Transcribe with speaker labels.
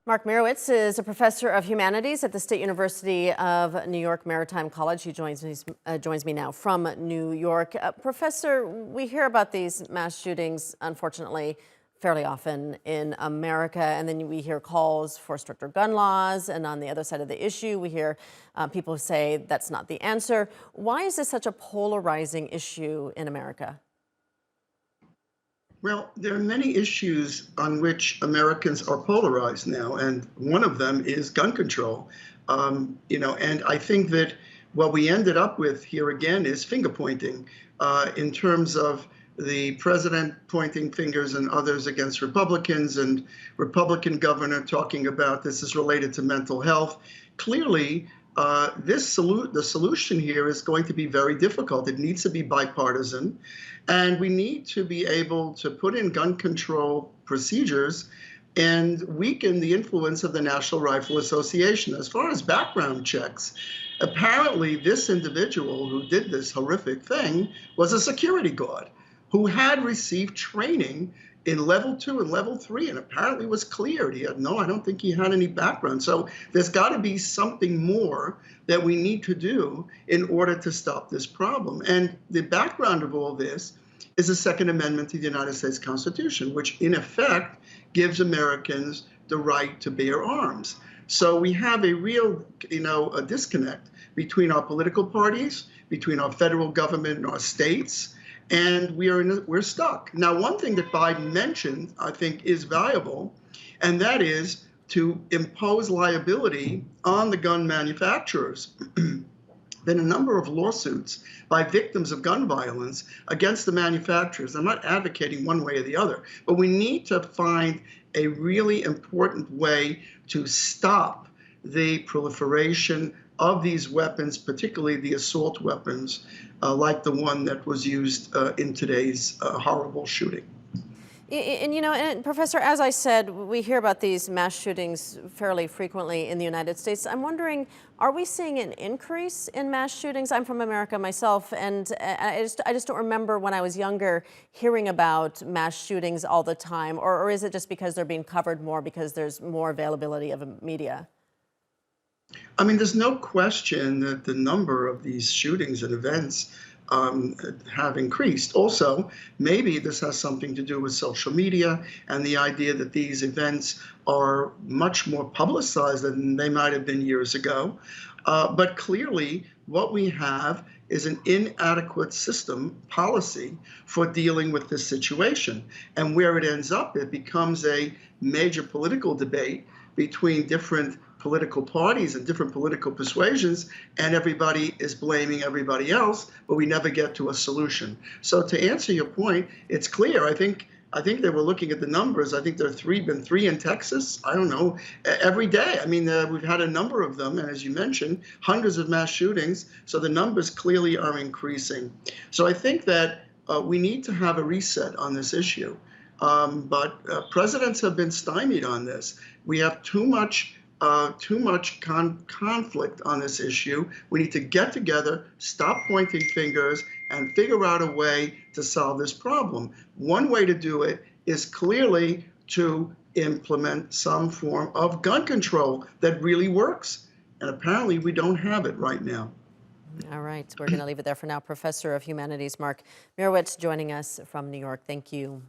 Speaker 1: Mark Meirowitz is a professor of humanities at the State University of New York Maritime College. He joins me now from New York. Professor, we hear about these mass shootings, unfortunately, fairly often in America, and then we hear calls for stricter gun laws, and on the other side of the issue, we hear people say that's not the answer. Why is this such a polarizing issue in America?
Speaker 2: Well, there are many issues on which Americans are polarized now, and one of them is gun control. And I think that what we ended up with here again is finger pointing in terms of the president pointing fingers and others against Republicans, and Republican governor talking about this is related to mental health. Clearly, the solution here is going to be very difficult. It needs to be bipartisan, and we need to be able to put in gun control procedures and weaken the influence of the National Rifle Association. As far as background checks, apparently this individual who did this horrific thing was a security guard who had received training in level 2 and level 3, and apparently was cleared. I don't think he had any background. So there's got to be something more that we need to do in order to stop this problem. And the background of all this is the Second Amendment to the United States Constitution, which in effect gives Americans the right to bear arms. So we have a real, a disconnect between our political parties, between our federal government and our states, and we're stuck. Now, one thing that Biden mentioned, I think, is valuable, and that is to impose liability on the gun manufacturers. Been a number of lawsuits by victims of gun violence against the manufacturers. I'm not advocating one way or the other, but we need to find a really important way to stop the proliferation of these weapons, particularly the assault weapons, like the one that was used in today's horrible shooting.
Speaker 1: And Professor, as I said, we hear about these mass shootings fairly frequently in the United States. I'm wondering, are we seeing an increase in mass shootings? I'm from America myself, and I just don't remember when I was younger hearing about mass shootings all the time. Or is it just because they're being covered more because there's more availability of media?
Speaker 2: I mean, there's no question that the number of these shootings and events have increased. Also, maybe this has something to do with social media and the idea that these events are much more publicized than they might have been years ago. But clearly, what we have is an inadequate policy for dealing with this situation. And where it ends up, it becomes a major political debate between different political parties and different political persuasions, and everybody is blaming everybody else, but we never get to a solution. So to answer your point, it's clear. I think they were looking at the numbers. I think there have been three in Texas. I don't know, every day. I mean, we've had a number of them, and as you mentioned, hundreds of mass shootings. So the numbers clearly are increasing. So I think that we need to have a reset on this issue. But presidents have been stymied on this. We have too much conflict on this issue. We need to get together, stop pointing fingers, and figure out a way to solve this problem. One way to do it is clearly to implement some form of gun control that really works. And apparently we don't have it right now.
Speaker 1: All right, we're going to leave it there for now. Professor of Humanities Mark Meirowitz joining us from New York. Thank you.